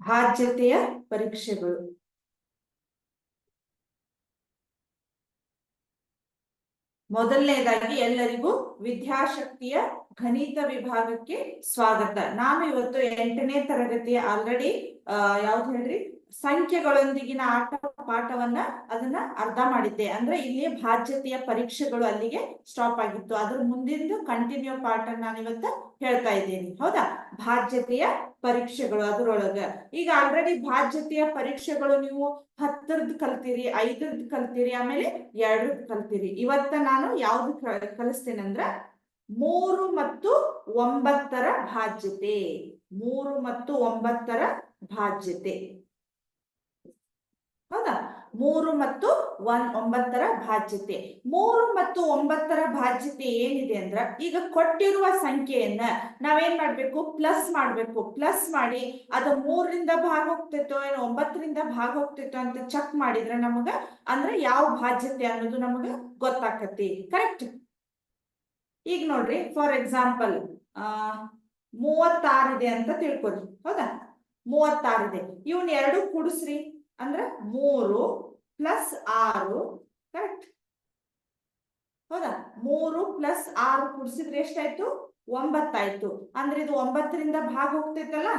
ಭಾಜ್ಯತೆಯ ಪರೀಕ್ಷೆಗಳು. ಮೊದಲನೇದಾಗಿ ಎಲ್ಲರಿಗೂ ವಿದ್ಯಾಶಕ್ತಿಯ ಗಣಿತ ವಿಭಾಗಕ್ಕೆ ಸ್ವಾಗತ. ನಾನು ಇವತ್ತು 8ನೇ ತರಗತಿಯ ಆಲ್ರೆಡಿ ಯಾವ್ದು ಹೇಳ್ರಿ ಸಂಖ್ಯೆಗಳೊಂದಿಗಿನ ಪಾಠವನ್ನ ಅದನ್ನ ಅರ್ಧ ಮಾಡಿದ್ದೆ. ಅಂದ್ರೆ ಇಲ್ಲಿ ಭಾಜ್ಯತೆಯ ಪರೀಕ್ಷೆಗಳು ಅಲ್ಲಿಗೆ ಸ್ಟಾಪ್ ಆಗಿತ್ತು. ಅದ್ರ ಮುಂದಿಂದು ಕಂಟಿನ್ಯೂ ಪಾಠ ನಾನು ಇವತ್ತು ಹೇಳ್ತಾ ಇದ್ದೀನಿ. ಹೌದಾ? ಭಾಜ್ಯತೆಯ ಪರೀಕ್ಷೆಗಳು ಅದರೊಳಗ ಈಗ ಆಲ್ರೆಡಿ ಭಾಜ್ಯತೆಯ ಪರೀಕ್ಷೆಗಳು ನೀವು 10ರದ್ದು ಕಲ್ತೀರಿ, 5ರದ್ದು ಕಲ್ತೀರಿ, ಆಮೇಲೆ 2ರದ್ದು ಕಲ್ತೀರಿ. ಇವತ್ತ ನಾನು ಯಾವ್ದು ಕಲಿಸ್ತೇನೆ ಅಂದ್ರ 3 ಮತ್ತು 9ರ ಭಾಜ್ಯತೆ. 3 ಮತ್ತು 9ರ ಭಾಜ್ಯತೆ. ಹೌದಾ? 3 ಮತ್ತು 9ರ ಭಾಜ್ಯತೆ. 3 ಮತ್ತು 9ರ ಭಾಜ್ಯತೆ ಏನಿದೆ ಅಂದ್ರ, ಈಗ ಕೊಟ್ಟಿರುವ ಸಂಖ್ಯೆಯನ್ನ ನಾವೇನ್ ಮಾಡ್ಬೇಕು? ಪ್ಲಸ್ ಮಾಡ್ಬೇಕು. ಪ್ಲಸ್ ಮಾಡಿ ಅದು 3ರಿಂದ ಭಾಗ ಹೋಗ್ತಿತ್ತೋ ಏನೋ 9ರಿಂದ ಭಾಗ ಹೋಗ್ತಿತ್ತೋ ಅಂತ ಚೆಕ್ ಮಾಡಿದ್ರೆ ನಮಗ ಅಂದ್ರೆ ಯಾವ ಭಾಜ್ಯತೆ ಅನ್ನೋದು ನಮಗ ಗೊತ್ತಾಕತಿ. ಕರೆಕ್ಟ್? ಈಗ ನೋಡ್ರಿ, ಫಾರ್ ಎಕ್ಸಾಂಪಲ್ 36 ಇದೆ ಅಂತ ತಿಳ್ಕೊರಿ. ಹೌದಾ? 36 ಇದೆ. ಇವನ್ 2 ಕೂಡಿಸ್ರಿ ಅಂದ್ರ 3 ಪ್ಲಸ್ 6. ಕರೆಕ್ಟ್? ಹೌದಾ? 3 ಪ್ಲಸ್ 6 ಕೂಡಿಸಿದ್ರೆ ಎಷ್ಟಾಯ್ತು? 9 ಆಯ್ತು. ಅಂದ್ರೆ ಇದು 9ರಿಂದ ಭಾಗ ಹೋಗ್ತೈತಲ್ಲ,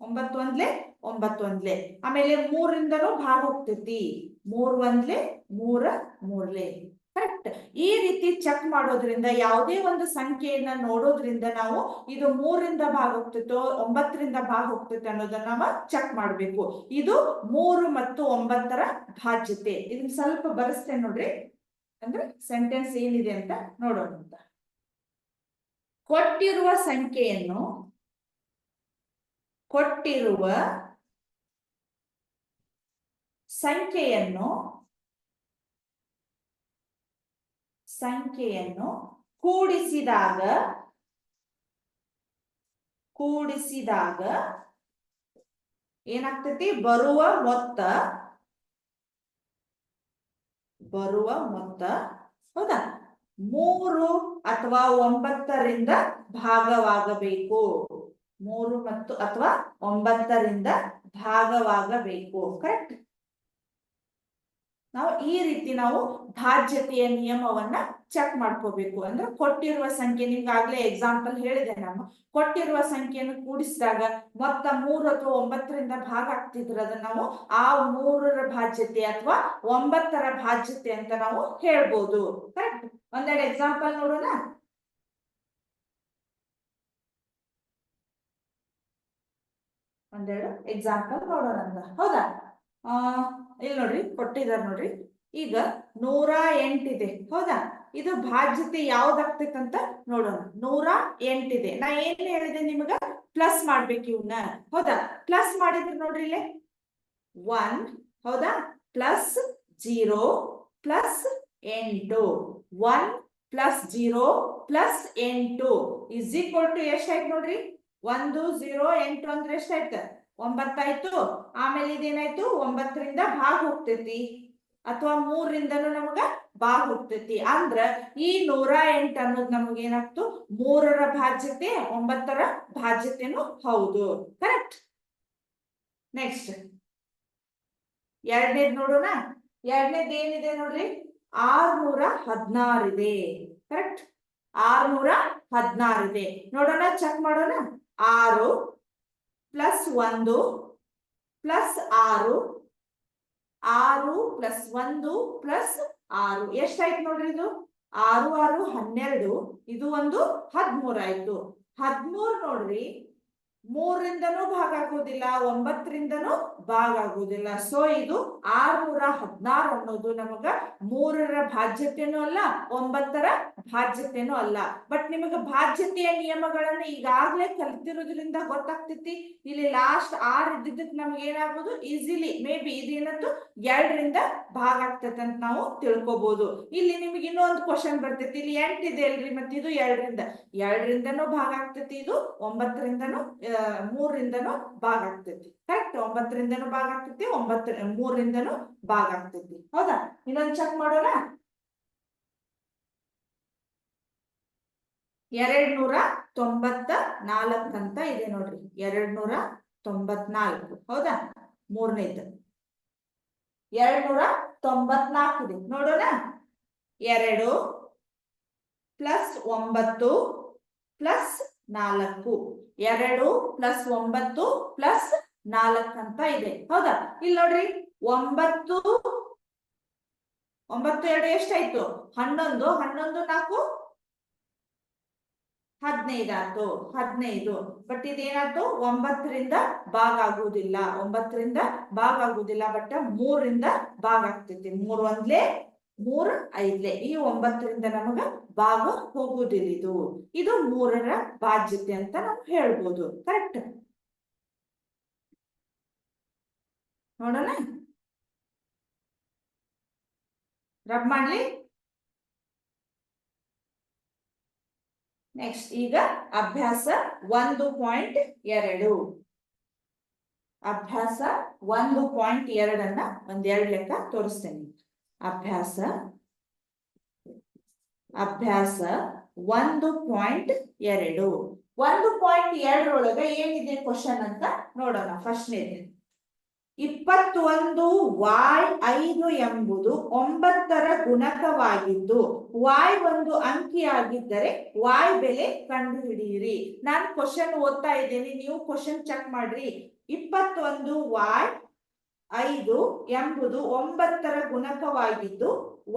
9 ಒಂದ್ಲೆ 9 ಒಂದ್ಲೆ. ಆಮೇಲೆ 3ರಿಂದನೂ ಭಾಗ ಹೋಗ್ತೈತಿ. 3 ಒಂದ್ಲೆ 3 ಮೂರ್ಲೆ. ಕರೆಕ್ಟ್? ಈ ರೀತಿ ಚೆಕ್ ಮಾಡೋದ್ರಿಂದ ಯಾವುದೇ ಒಂದು ಸಂಖ್ಯೆಯನ್ನ ನೋಡೋದ್ರಿಂದ ನಾವು ಇದು 3ರಿಂದ ಭಾಗ ಹೋಗ್ತಿತ್ತೋ 9ರಿಂದ ಭಾಗ ಹೋಗ್ತೈತೆ ಅನ್ನೋದನ್ನ ನಾವು ಚೆಕ್ ಮಾಡ್ಬೇಕು. ಇದು 3 ಮತ್ತು 9ರ ಭಾಜ್ಯತೆ. ಇದನ್ನ ಸ್ವಲ್ಪ ಬರೆಸ್ತೇನೆ ನೋಡ್ರಿ, ಅಂದ್ರೆ ಸೆಂಟೆನ್ಸ್ ಏನಿದೆ ಅಂತ ನೋಡೋಣ ಅಂತ. ಕೊಟ್ಟಿರುವ ಸಂಖ್ಯೆಯನ್ನು ಕೂಡಿಸಿದಾಗ ಏನಾಗ್ತೈತಿ? ಬರುವ ಮೊತ್ತ ಹೌದಾ 3 ಅಥವಾ 9ರಿಂದ ಭಾಗವಾಗಬೇಕು. 3 ಮತ್ತು ಅಥವಾ 9ರಿಂದ ಭಾಗವಾಗಬೇಕು. ಕರೆಕ್ಟ್? ನಾವು ಈ ರೀತಿ ನಾವು ಭಾಜ್ಯತೆಯ ನಿಯಮವನ್ನ ಚೆಕ್ ಮಾಡ್ಕೋಬೇಕು. ಅಂದ್ರೆ ಕೊಟ್ಟಿರುವ ಸಂಖ್ಯೆ, ನಿಮ್ಗಾಗ್ಲೇ ಎಕ್ಸಾಂಪಲ್ ಹೇಳಿದೆ ನಾನು, ಕೊಟ್ಟಿರುವ ಸಂಖ್ಯೆಯನ್ನು ಕೂಡಿಸಿದಾಗ ಮೊತ್ತ 3 ಅಥವಾ 9ರಿಂದ ಭಾಗ ಆಗ್ತಿದ್ರೆ ಅದನ್ನ ನಾವು ಆ 3ರ ಭಾಜ್ಯತೆ ಅಥವಾ 9ರ ಭಾಜ್ಯತೆ ಅಂತ ನಾವು ಹೇಳ್ಬೋದು. ಕರೆಕ್ಟ್? ಒಂದೆರಡು ಎಕ್ಸಾಂಪಲ್ ನೋಡೋಣ. ಹೌದಾ? ಇಲ್ಲಿ ನೋಡ್ರಿ, ಕೊಟ್ಟಿದ್ದಾರೆ ನೋಡ್ರಿ. ಈಗ 108 ಇದೆ. ಹೌದಾ? ಇದು ಭಾಜ್ಯತೆ ಯಾವ್ದಾಗ್ತೈತಂತ ನೋಡೋಣ. 108 ಇದೆ. ನಾ ಏನ್ ಹೇಳಿದೆ ನಿಮಗ? ಪ್ಲಸ್ ಮಾಡ್ಬೇಕು ಇವನ್ನ. ಹೌದಾ? ಪ್ಲಸ್ ಮಾಡಿದ್ರೆ ನೋಡ್ರಿ ಇಲ್ಲಿ 1. ಹೌದಾ? Plus 0 plus 8. 1 plus 0 plus 8 is equal to ಎಷ್ಟಾಯ್ತು ನೋಡ್ರಿ? 1 0 8 ಅಂದ್ರೆ ಎಷ್ಟಾಯ್ತು? 9 ಆಯ್ತು. ಆಮೇಲೆ ಇದೇನಾಯ್ತು? 9ರಿಂದ ಭಾಗ ಹೋಗ್ತೈತಿ ಅಥವಾ 3ರಿಂದನೂ ನಮಗ ಭಾಗ ಹೋಗ್ತೈತಿ. ಅಂದ್ರ ಈ 108 ಅನ್ನೋದು ನಮಗ ಏನಾಗ್ತು? 3ರ ಭಾಜ್ಯತೆ 9ರ ಭಾಜ್ಯತೆನೂ ಹೌದು. ಕರೆಕ್ಟ್? ನೆಕ್ಸ್ಟ್ ಎರಡನೇದ್ ನೋಡೋಣ. ಎರಡನೇದ್ ಏನಿದೆ ನೋಡ್ರಿ? 616 ಇದೆ. ಕರೆಕ್ಟ್? 616 ಇದೆ. ನೋಡೋಣ, ಚೆಕ್ ಮಾಡೋಣ. 6 ಪ್ಲಸ್ 1 ಪ್ಲಸ್ 6, 6 ಪ್ಲಸ್ 1 ಪ್ಲಸ್ 6 ಎಷ್ಟಾಯ್ತು ನೋಡ್ರಿ? ಇದು 6 6 12. ಇದು ಒಂದು 13 ಆಯ್ತು. 13 ನೋಡ್ರಿ 3ರಿಂದನೂ ಭಾಗ ಆಗೋದಿಲ್ಲ, 9ರಿಂದನೂ ಭಾಗ ಆಗೋದಿಲ್ಲ. ಸೊ ಇದು 616 ಅನ್ನೋದು ನಮಗ 3ರ ಭಾಜ್ಯತೆನೂ ಅಲ್ಲ, 9ರ ಭಾಜ್ಯತೆನೂ ಅಲ್ಲ. ಬಟ್ ನಿಮಗ ಭಾಜ್ಯತೆಯ ನಿಯಮಗಳನ್ನ ಈಗಾಗಲೇ ಕಲಿತಿರೋದ್ರಿಂದ ಗೊತ್ತಾಗ್ತೈತಿ. ಇಲ್ಲಿ ಲಾಸ್ಟ್ 6 ಇದ್ದಿದ್ದಕ್ಕೆ ನಮ್ಗೆ ಏನಾಗ್ಬೋದು? ಈಸಿಲಿ ಮೇ ಬಿ ಇದೇನಂತೂ 2ರಿಂದ ಭಾಗ ಆಗ್ತೈತೆ ಅಂತ ನಾವು ತಿಳ್ಕೊಬಹುದು. ಇಲ್ಲಿ ನಿಮ್ಗೆ ಇನ್ನೊಂದು ಕ್ವಶನ್ ಬರ್ತೈತಿ. ಇಲ್ಲಿ 8 ಇದೆ ಅಲ್ರಿ, ಮತ್ತೆ ಇದು 2ರಿಂದನೂ ಭಾಗ ಆಗ್ತೈತಿ, ಇದು 9ರಿಂದನೂ 3ರಿಂದನೂ ಭಾಗ ಆಗ್ತೈತಿ. ಕರೆಕ್ಟ್? 9ರಿಂದನೂ ಭಾಗ ಆಗ್ತೈತಿ, 3ರಿಂದನೂ ಭಾಗ ಆಗ್ತೈತಿ. ಹೌದಾ? ಇನ್ನೊಂದು ಚೆಕ್ ಮಾಡೋಣ. 294 ಅಂತ ಇದೆ ನೋಡ್ರಿ. 294 94. ಹೌದಾ? ಮೂರನೇದು 294 ಇದೆ. ನೋಡೋಣ. 2 ಪ್ಲಸ್ 9 ಪ್ಲಸ್ 4. 2 ಪ್ಲಸ್ 9 ಪ್ಲಸ್ 4 ಅಂತ ಇದೆ. ಹೌದಾ? ಇಲ್ಲಿ ನೋಡ್ರಿ, 9 2 ಎಷ್ಟಾಯ್ತು? 11. 11 4 15 ಆಯ್ತು. 15. ಬಟ್ ಇದೇನಾಯ್ತು? 9ರಿಂದ ಭಾಗ ಆಗುವುದಿಲ್ಲ. 9ರಿಂದ ಭಾಗ ಆಗುವುದಿಲ್ಲ. ಬಟ್ 3ರಿಂದ ಭಾಗ ಆಗ್ತೈತಿ. 3 1 3 5. ಈ 9ರಿಂದ ನಮಗ ಭಾಗ ಹೋಗುವುದಿಲ್ಲ. ಇದು 3ರ ಬಾಧ್ಯತೆ ಅಂತ ನಾವು ಹೇಳ್ಬೋದು. ಕರೆಕ್ಟ್? ನೋಡೋಣ. ರಬ್ ಮಾಡ್ಲಿ. ನೆಕ್ಸ್ಟ್ ಈಗ ಅಭ್ಯಾಸ 1.2. ಅಭ್ಯಾಸ 1.2 ಅನ್ನ ಒಂದೆರಡು ಲೆಕ್ಕ ತೋರಿಸ್ತೇನೆ. ಅಭ್ಯಾಸ 1.2. 1.2 ಒಳಗೆ ಏನಿದೆ ಕ್ವಶನ್ ಅಂತ ನೋಡೋಣ. ಫಸ್ಟ್ನೇದು, 21y5 ಎಂಬುದು 9ರ ಗುಣಕವಾಗಿದ್ದು y ಒಂದು ಅಂಕಿಯಾಗಿದ್ದರೆ y ಬೆಲೆ ಕಂಡುಹಿಡಿಯಿರಿ. ನಾನು ಕ್ವಶನ್ ಓದ್ತಾ ಇದ್ದೇನೆ, ನೀವು ಕ್ವಶನ್ ಚೆಕ್ ಮಾಡ್ರಿ. 21y5 ಎಂಬುದು 9ರ ಗುಣಕವಾಗಿದ್ದು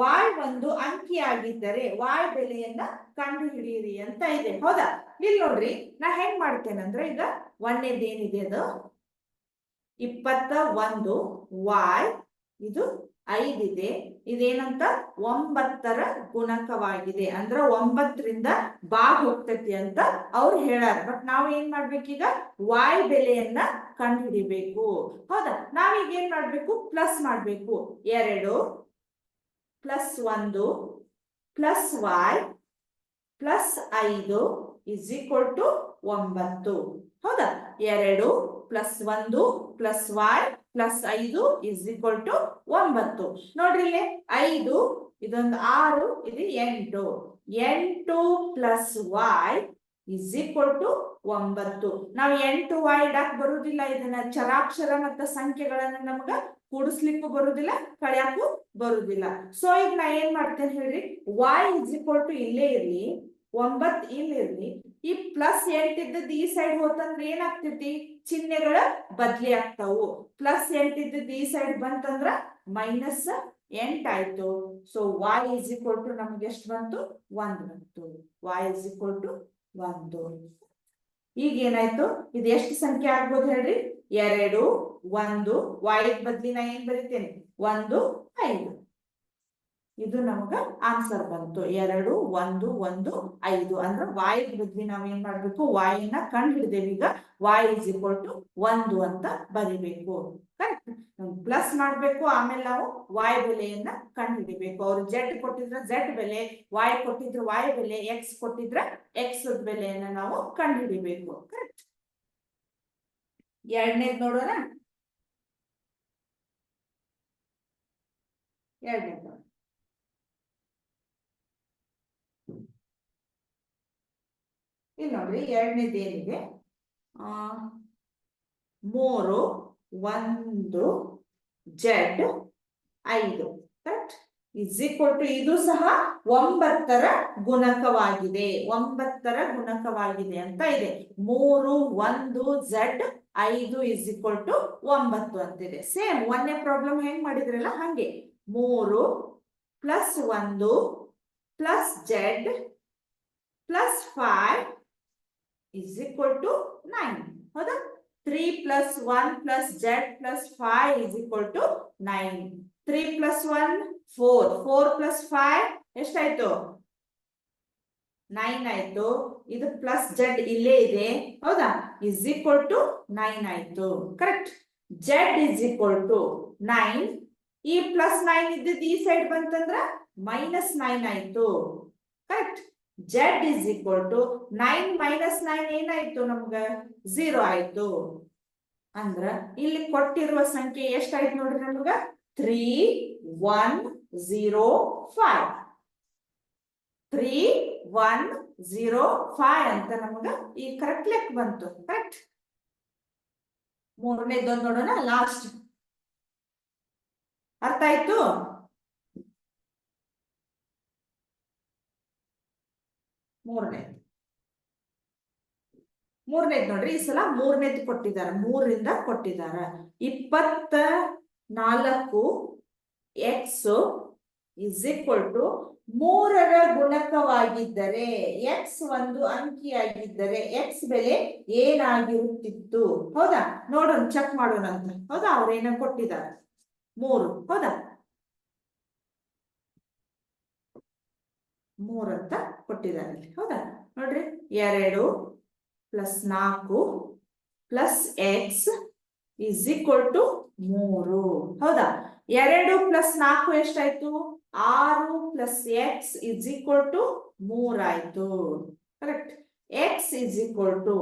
y ಒಂದು ಅಂಕಿಯಾಗಿದ್ದರೆ y ಬೆಲೆಯನ್ನ ಕಂಡುಹಿಡಿಯಿರಿ ಅಂತ ಇದೆ. ಹೌದಾ? ಇಲ್ಲಿ ನೋಡ್ರಿ, ನಾ ಹೆಂಗ್ ಮಾಡ್ತೇನಂದ್ರೆ, ಈಗ ಒಂದೇದೇನಿದೆ ಅದು 21 y, ಇದು 5 ಇದೆ. ಇದೇನಂತ? 9ರ ಗುಣಕವಾಗಿದೆ. ಅಂದ್ರೆ 9ರಿಂದ ಭಾಗ ಹೋಗ್ತೈತಿ ಅಂತ ಅವ್ರು ಹೇಳಾರ. ಬಟ್ ನಾವ್ ಏನ್ ಮಾಡ್ಬೇಕೀಗ? y ಬೆಲೆಯನ್ನ ಕಂಡುಹಿಡಿಬೇಕು. ಹೌದಾ? ನಾವೀಗ ಏನ್ ಮಾಡ್ಬೇಕು? ಪ್ಲಸ್ ಮಾಡ್ಬೇಕು. 2 plus 1 plus y plus 5 is equal to 9. ಹೌದಾ? 2 plus 1 plus y plus 5 is equal to 9. ನೋಡ್ರಿ, ಇಲ್ಲಿ 5, ಇದೊಂದು 6, ಇದು 8. 8 plus y is equal to 9. ನಾವು 8y ಇಡಕ್ ಬರುದಿಲ್ಲ. ಇದನ್ನ ಚರಾಕ್ಷರ ಮತ್ತು ಸಂಖ್ಯೆಗಳನ್ನ ನಮಗ ಕೂಡಿಸ್ಲಿಕ್ಕೂ ಬರುದಿಲ್ಲ, ಕಳ್ಯಾಕು ಬರುದಿಲ್ಲ. ಸೊ ಈಗ ನಾ ಏನ್ ಮಾಡ್ತೇನೆ ಹೇಳ್ರಿ, y ಇಸ್ ಈಕ್ವಲ್ ಟು ಇಲ್ಲೇ ಇರ್ಲಿ, 9 ಇಲ್ಲಿರ್ಲಿ. ಈ ಪ್ಲಸ್ 8 ಇದ್ದದ್ದು ಈ ಸೈಡ್ ಹೋತಂದ್ರೆ ಏನಾಗ್ತೈತಿ? ಚಿಹ್ನೆಗಳ ಬದ್ಲಿ ಆಗ್ತಾವು. ಪ್ಲಸ್ 8 ಇದ್ದದ್ದು ಈ ಸೈಡ್ ಬಂತಂದ್ರ ಮೈನಸ್ 8 ಆಯ್ತು. So y is equal to ನಮ್ಗೆ ಎಷ್ಟು ಬಂತು? 1 ಬಂತು. y is equal to 1. ಈಗ ಏನಾಯ್ತು? ಇದು ಎಷ್ಟು ಸಂಖ್ಯೆ ಆಗ್ಬೋದು ಹೇಳ್ರಿ? 2 1 y ಬದ್ಲಿ ನಾ ಏನ್ ಬರಿತೇನೆ? 1 5. ಇದು ನಮಗ ಆನ್ಸರ್ ಬಂತು. 2 1 1 5 ಅಂದ್ರೆ y ಬದ್ಲಿ ನಾವ್ ಏನ್ ಮಾಡ್ಬೇಕು? y ನ ಕಂಡು ಹಿಡಿದೇವಿ. ಈಗ y ಇಸ್ ಈಕ್ವಲ್ ಟು 1 ಅಂತ ಬರಿಬೇಕು. ಕರೆಕ್ಟ್? ಪ್ಲಸ್ ಮಾಡ್ಬೇಕು, ಆಮೇಲೆ ನಾವು y ಬೆಲೆಯನ್ನ ಕಂಡು ಹಿಡಿಬೇಕು. ಅವ್ರು z ಕೊಟ್ಟಿದ್ರ z ಬೆಲೆ, y ಕೊಟ್ಟಿದ್ರ y ಬೆಲೆ, x ಕೊಟ್ಟಿದ್ರ x ಬೆಲೆಯನ್ನ ನಾವು ಕಂಡು ಹಿಡಿಬೇಕು. ಕರೆಕ್ಟ್? ಎರಡನೇದು ನೋಡೋಣ. ಎರಡನೇದು ಇಲ್ಲಿ ನೋಡ್ರಿ, ಎರಡನೇದು ಏನಿದೆ? 3 1 z 5. Correct? Is equal to, ಇದು ಸಹ 9ರ ಗುಣಕವಾಗಿದೆ. 9ರ ಗುಣಕವಾಗಿದೆ ಅಂತ ಇದೆ. 3 1 z 5 ಇಸ್ ಈಕ್ವಲ್ ಟು 9 ಅಂತಿದೆ. ಸೇಮ್ ಒಂದೇ ಪ್ರಾಬ್ಲಮ್ ಹೆಂಗ್ ಮಾಡಿದ್ರಲ್ಲ ಹಂಗೆ. 3 plus 1 plus z plus 5 is equal to 9. ಹೌದಾ? 3 plus 1 plus z plus 5 is equal to 9. 3 plus 1 4. 4 plus 5 ಎಷ್ಟಾಯ್ತು? 9 ಆಯ್ತು. ಇದು ಪ್ಲಸ್ z ಇಲ್ಲೇ ಇದೆ. ಹೌದಾ? is equal to 9 ಆಯ್ತು. Correct? z is equal to 9. ಈ ಪ್ಲಸ್ 9 ಇದ್ದದ್ದು ಈ ಸೈಡ್ ಬಂತಂದ್ರ ಮೈನಸ್ 9 ಆಯ್ತು. Correct? z is equal to 9 minus 9 ಏನಾಯ್ತು? ನಮ್ಗ 0 ಆಯ್ತು. ಅಂದ್ರ ಇಲ್ಲಿ ಕೊಟ್ಟಿರುವ ಸಂಖ್ಯೆ ಎಷ್ಟಾಯ್ತು ನೋಡ್ರಿ ನಮ್ಗ? 3105. 3105 ಅಂತ ನಮ್ಗ ಈ ಕರೆಕ್ಟ್ ಲೆಕ್ಕ ಬಂತು. ಕರೆಕ್ಟ್? ಮೂರನೇದೊಂದು ನೋಡೋಣ, ಲಾಸ್ಟ್. ಅರ್ಥ ಆಯ್ತು? ಮೂರನೇದು ನೋಡ್ರಿ, ಈ ಸಲ ಮೂರನೇದು ಕೊಟ್ಟಿದ್ದಾರೆ, 3ರಿಂದ ಕೊಟ್ಟಿದ್ದಾರೆ. 24 ಎಕ್ಸ್ ಇಸ್ ಈಕ್ವಲ್ ಟು 3ರ ಗುಣಕವಾಗಿದ್ದರೆ, ಎಕ್ಸ್ ಒಂದು ಅಂಕಿಯಾಗಿದ್ದರೆ ಎಕ್ಸ್ ಬೆಲೆ ಏನಾಗಿರುತ್ತಿತ್ತು? ಹೌದಾ, ನೋಡೋಣ, ಚೆಕ್ ಮಾಡೋಣ ಅಂತ. ಹೌದಾ, ಅವ್ರೇನ ಕೊಟ್ಟಿದ್ದಾರೆ 3. ಹೌದಾ, 3 ಅಂತ ಕೊಟ್ಟಿದ್ದಾರೆ. ಹೌದಾ, ನೋಡ್ರಿ, 2 + 4 + ಎಕ್ಸ್ ಇಸ್ ಈಕ್ವಲ್ ಟು 3. ಹೌದಾ, 2 + 4 ಎಷ್ಟಾಯ್ತು? 6 + ಎಕ್ಸ್ ಇಸ್ ಈಕ್ವಲ್ ಟು 3 ಆಯ್ತು. Correct. X is equal to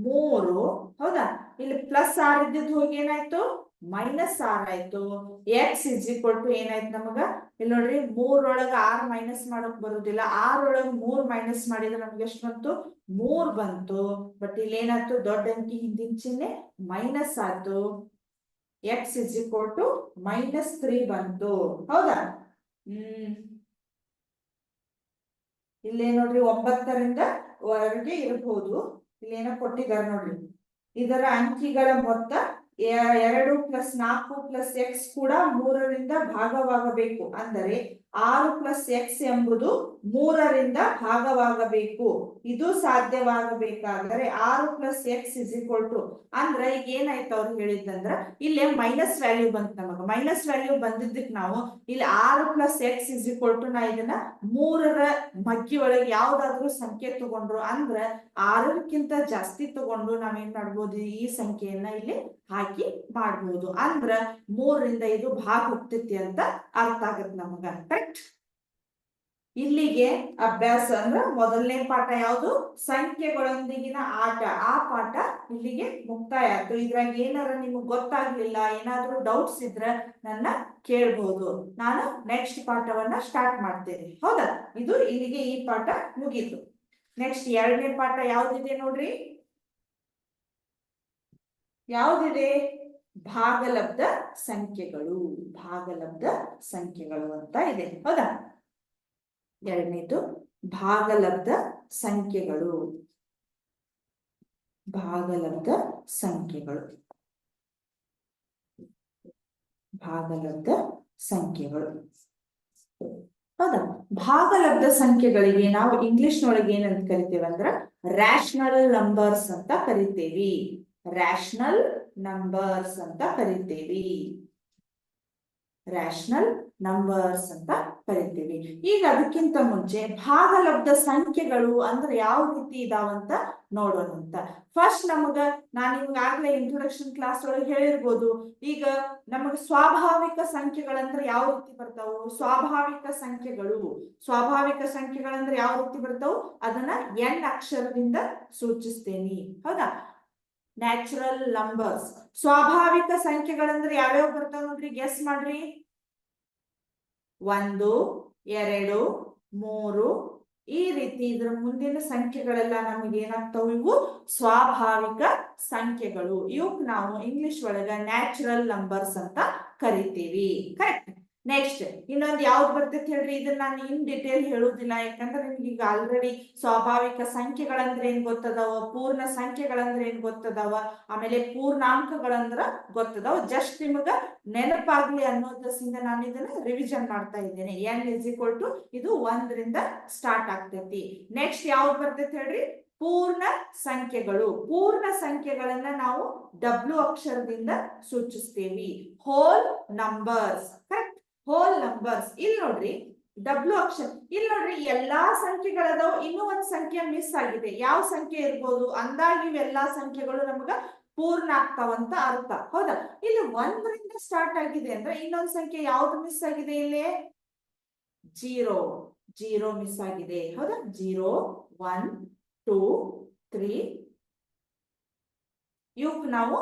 3. ಹೌದಾ, ಇಲ್ಲಿ +6 ಇದ್ದಿದ್ದು ಹೋಗಿ ಏನಾಯ್ತು? -6 ಆಯ್ತು. ಎಕ್ಸ್ ಇಸ್ ಈಕ್ವಲ್ ಟು ಏನಾಯ್ತು ನಮಗ? ಇಲ್ಲಿ ನೋಡ್ರಿ, 3 ಒಳಗ 6 ಮೈನಸ್ ಮಾಡೋಕ್ ಬರುದಿಲ್ಲ. 6 ಒಳಗ 3 ಮೈನಸ್ ಮಾಡಿದ್ರೆ ನಮ್ಗೆ ಎಷ್ಟು ಬಂತು? 3 ಬಂತು. ಬಟ್ ಇಲ್ಲಿ ಏನಾಯ್ತು? ದೊಡ್ಡ ಅಂಕಿ ಹಿಂದಿನ ಚಿಹ್ನೆ ಮೈನಸ್ ಆಯ್ತು. ಎಕ್ಸ್ ಇಸ್ ಈಕ್ವಲ್ ಟು -3 ಬಂತು. ಹೌದಾ, ಇಲ್ಲೇ ನೋಡ್ರಿ, 9ರಿಂದ ವರೆಗೆ ಇರಬಹುದು. ಇಲ್ಲೇನೋ ಕೊಟ್ಟಿದ್ದಾರೆ ನೋಡ್ರಿ, ಇದರ ಅಂಕಿಗಳ ಮೊತ್ತ 2 + 4 + ಎಕ್ಸ್ ಕೂಡ 3ರಿಂದ ಭಾಗವಾಗಬೇಕು. ಅಂದರೆ 6 + ಎಕ್ಸ್ ಎಂಬುದು 3ರಿಂದ ಭಾಗವಾಗಬೇಕು. ಇದು ಸಾಧ್ಯವಾಗಬೇಕಾದರೆ 6 + ಎಕ್ಸ್ ಇಸ್ ಈಕ್ವಲ್ ಟು, ಅಂದ್ರೆ ಈಗ ಏನಾಯ್ತು ಅವ್ರು ಹೇಳಿದ್ದಂದ್ರ, ಇಲ್ಲೇ ಮೈನಸ್ ವ್ಯಾಲ್ಯೂ ಬಂತು ನಮಗ. ಮೈನಸ್ ವ್ಯಾಲ್ಯೂ ಬಂದಿದ್ದಕ್ಕೆ ನಾವು ಇಲ್ಲಿ 6 + ಎಕ್ಸ್ ಇಸ್ ಈಕ್ವಲ್ ಟು, ನಾ ಇದನ್ನ 3ರ ಮಗ್ಗಿ ಒಳಗೆ ಯಾವ್ದಾದ್ರು ಸಂಖ್ಯೆ ತಗೊಂಡ್ರು ಅಂದ್ರ 6ಕ್ಕಿಂತ ಜಾಸ್ತಿ ತಗೊಂಡು ನಾವೇನ್ ಮಾಡ್ಬೋದು? ಈ ಸಂಖ್ಯೆಯನ್ನ ಇಲ್ಲಿ ಹಾಕಿ ಮಾಡ್ಬೋದು. ಅಂದ್ರ 3ರಿಂದ ಇದು ಭಾಗ ಹೋಗ್ತೈತಿ ಅಂತ ಅರ್ಥ ಆಗತ್ತೆ ನಮಗ. ಕರೆಕ್ಟ್. ಇಲ್ಲಿಗೆ ಅಭ್ಯಾಸ ಅಂದ್ರ ಮೊದಲನೇ ಪಾಠ ಯಾವುದು? ಸಂಖ್ಯೆಗಳೊಂದಿಗಿನ ಆಟ. ಆ ಪಾಠ ಇಲ್ಲಿಗೆ ಮುಕ್ತಾಯ ಆಯ್ತು. ಇದ್ರಾಗ ಏನಾರ ನಿಮಗ್ ಗೊತ್ತಾಗ್ಲಿಲ್ಲ, ಏನಾದ್ರೂ ಡೌಟ್ಸ್ ಇದ್ರ ನನ್ನ ಕೇಳ್ಬಹುದು. ನಾನು ನೆಕ್ಸ್ಟ್ ಪಾಠವನ್ನ ಸ್ಟಾರ್ಟ್ ಮಾಡ್ತೇನೆ. ಹೌದಾ, ಇದು ಇಲ್ಲಿಗೆ ಈ ಪಾಠ ಮುಗೀತು. ನೆಕ್ಸ್ಟ್ 2ನೇ ಪಾಠ ಯಾವ್ದಿದೆ ನೋಡ್ರಿ? ಯಾವ್ದಿದೆ? ಭಾಗಲಬ್ಧ ಸಂಖ್ಯೆಗಳು. ಭಾಗಲಬ್ಧ ಸಂಖ್ಯೆಗಳು ಅಂತ ಇದೆ. ಹೌದಾ, 2ನೇದು ಭಾಗಲಬ್ಧ ಸಂಖ್ಯೆಗಳು. ಭಾಗಲಬ್ಧ ಸಂಖ್ಯೆಗಳು. ಭಾಗಲಬ್ಧ ಸಂಖ್ಯೆಗಳು. ಹೌದಾ, ಭಾಗಲಬ್ಧ ಸಂಖ್ಯೆಗಳಿಗೆ ನಾವು ಇಂಗ್ಲಿಷ್ ನೊಳಗೆ ಏನಂತ ಕರಿತೇವೆ ಅಂದ್ರ ರ್ಯಾಷನಲ್ ನಂಬರ್ಸ್ ಅಂತ ಕರಿತೇವಿ. ರ್ಯಾಷನಲ್ ನಂಬರ್ಸ್ ಅಂತ ಕರಿತೇವಿ. ರ್ಯಾಷನಲ್ ನಂಬರ್ಸ್ ಅಂತ ಕರಿತೀವಿ. ಈಗ ಅದಕ್ಕಿಂತ ಮುಂಚೆ ಭಾಗಲಬ್ಧ ಸಂಖ್ಯೆಗಳು ಅಂದ್ರೆ ಯಾವ ರೀತಿ ಇದಾವಂತ ನೋಡೋಣ ಅಂತ. ಫಸ್ಟ್ ನಮಗ ನಾನು ನಿಮ್ಗಾಗ್ಲೇ ಇಂಟ್ರೊಡಕ್ಷನ್ ಕ್ಲಾಸ್ ಒಳಗೆ ಹೇಳಿರ್ಬೋದು. ಈಗ ನಮಗ ಸ್ವಾಭಾವಿಕ ಸಂಖ್ಯೆಗಳಂದ್ರೆ ಯಾವ ರೀತಿ ಬರ್ತಾವು? ಸ್ವಾಭಾವಿಕ ಸಂಖ್ಯೆಗಳು. ಸ್ವಾಭಾವಿಕ ಸಂಖ್ಯೆಗಳಂದ್ರೆ ಯಾವ ರೀತಿ ಬರ್ತಾವು? ಅದನ್ನ n ಅಕ್ಷರದಿಂದ ಸೂಚಿಸ್ತೇನೆ. ಹೌದಾ, ನ್ಯಾಚುರಲ್ ನಂಬರ್ಸ್. ಸ್ವಾಭಾವಿಕ ಸಂಖ್ಯೆಗಳಂದ್ರೆ ಯಾವ್ಯಾವ ಬರ್ತಾವ ನೋಡ್ರಿ, ಗೆಸ್ ಮಾಡ್ರಿ. 1, 2, 3 ಈ ರೀತಿ ಇದ್ರ ಮುಂದಿನ ಸಂಖ್ಯೆಗಳೆಲ್ಲ ನಮಗೆ ಏನಾಗ್ತಾವ? ಇವು ಸ್ವಾಭಾವಿಕ ಸಂಖ್ಯೆಗಳು. ಇವಕ್ ನಾವು ಇಂಗ್ಲಿಷ್ ಒಳಗ ನ್ಯಾಚುರಲ್ ನಂಬರ್ಸ್ ಅಂತ ಕರಿತೀವಿ. ಕರೆಕ್ಟ್. ನೆಕ್ಸ್ಟ್ ಇನ್ನೊಂದು ಯಾವ್ದು ಬರ್ತೈತಿ ಹೇಳ್ರಿ? ಇದನ್ನ ನಾನು ಇನ್ ಡಿಟೇಲ್ ಹೇಳುದಿಲ್ಲ, ಯಾಕಂದ್ರೆ ನಿಮ್ಗೆ ಈಗ ಆಲ್ರೆಡಿ ಸ್ವಾಭಾವಿಕ ಸಂಖ್ಯೆಗಳಂದ್ರೆ ಏನ್ ಗೊತ್ತದಾವ, ಪೂರ್ಣ ಸಂಖ್ಯೆಗಳಂದ್ರೆ ಏನ್ ಗೊತ್ತದಾವ, ಆಮೇಲೆ ಪೂರ್ಣಾಂಕಗಳಂದ್ರ ಗೊತ್ತದಾವ. ಜಸ್ಟ್ ನಿಮಗ ನೆನಪಾಗ್ಲಿ ಅನ್ನೋದ್ರಿಂದ ನಾನು ಇದನ್ನ ರಿವಿಷನ್ ಮಾಡ್ತಾ ಇದ್ದೇನೆ. n ಇಸ್ ಈಕ್ವಲ್ ಟು ಇದು 1ರಿಂದ ಸ್ಟಾರ್ಟ್ ಆಗ್ತೈತಿ. ನೆಕ್ಸ್ಟ್ ಯಾವ್ದು ಬರ್ತೈತಿ ಹೇಳ್ರಿ? ಪೂರ್ಣ ಸಂಖ್ಯೆಗಳು. ಪೂರ್ಣ ಸಂಖ್ಯೆಗಳನ್ನ ನಾವು W ಅಕ್ಷರದಿಂದ ಸೂಚಿಸ್ತೇವಿ. Whole numbers. Correct, whole numbers. ಇಲ್ಲಿ ನೋಡ್ರಿ, W ಅಕ್ಷರ. ಇಲ್ಲಿ ನೋಡ್ರಿ, ಎಲ್ಲಾ ಸಂಖ್ಯೆಗಳದಾವ, ಇನ್ನೂ ಒಂದ್ ಸಂಖ್ಯೆ ಮಿಸ್ ಆಗಿದೆ. ಯಾವ ಸಂಖ್ಯೆ ಇರ್ಬೋದು? ಅಂದಾಗಿ ಇವೆಲ್ಲಾ ಸಂಖ್ಯೆಗಳು ನಮಗ ಪೂರ್ಣ ಆಗ್ತಾವಂತ ಅರ್ಥ. ಹೌದಾ, ಇಲ್ಲಿ 1ರಿಂದ ಸ್ಟಾರ್ಟ್ ಆಗಿದೆ ಅಂದ್ರೆ ಇನ್ನೊಂದು ಸಂಖ್ಯೆ ಯಾವ್ದು ಮಿಸ್ ಆಗಿದೆ? ಇಲ್ಲಿ 0 ಮಿಸ್ ಆಗಿದೆ. ಹೌದಾ, 0, 1, 2, 3 ಇವಕ್ ನಾವು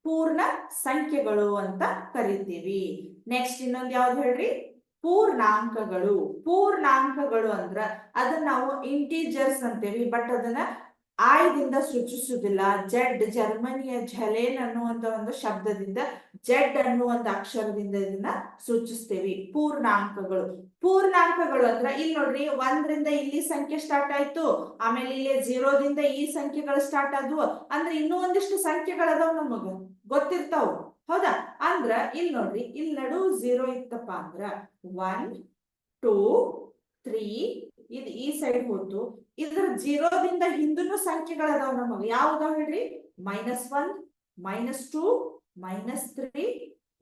ಪೂರ್ಣ ಸಂಖ್ಯೆಗಳು ಅಂತ ಕರಿತೀವಿ. ನೆಕ್ಸ್ಟ್ ಇನ್ನೊಂದು ಯಾವ್ದು ಹೇಳ್ರಿ? ಪೂರ್ಣಾಂಕಗಳು. ಪೂರ್ಣಾಂಕಗಳು ಅಂದ್ರ ಅದನ್ನ ನಾವು ಇಂಟೀಜರ್ಸ್ ಅಂತೇವಿ. ಬಟ್ ಅದನ್ನ ಆಯ್ದಿಂದ ಸೂಚಿಸುವುದಿಲ್ಲ. ಜೆಡ್ ಜರ್ಮನಿಯ ಝಲೇನ್ ಅನ್ನುವಂತ ಒಂದು ಶಬ್ದದಿಂದ, ಜೆಡ್ ಅನ್ನುವ ಒಂದು ಅಕ್ಷರದಿಂದ ಇದನ್ನ ಸೂಚಿಸ್ತೇವೆ. ಪೂರ್ಣಾಂಕಗಳು. ಪೂರ್ಣಾಂಕಗಳು ಅಂದ್ರೆ ಇಲ್ಲಿ ನೋಡ್ರಿ, 1ರಿಂದ ಇಲ್ಲಿ ಸಂಖ್ಯೆ ಸ್ಟಾರ್ಟ್ ಆಯ್ತು, ಆಮೇಲೆ ಇಲ್ಲಿ 0ದಿಂದ ಈ ಸಂಖ್ಯೆಗಳು ಸ್ಟಾರ್ಟ್ ಆದ್ವು, ಅಂದ್ರೆ ಇನ್ನೂ ಒಂದಿಷ್ಟು ಸಂಖ್ಯೆಗಳದಾವ್ ನಮಗ ಗೊತ್ತಿರ್ತಾವ. ಹೌದಾ? ಅಂದ್ರ ಇಲ್ಲಿ ನೋಡ್ರಿ, ಇಲ್ಲಿ ನಡು 0 ಇತ್ತಪ್ಪ ಅಂದ್ರ 1 2 3 ಇದು ಈ ಸೈಡ್ ಹೋತು. ಇದ್ರ 0ದಿಂದ ಹಿಂದೂ ಸಂಖ್ಯೆಗಳದಾವ್ ನಮಗ. ಯಾವ್ದಾವ್ ಹೇಳ್ರಿ? -1 -2 -3.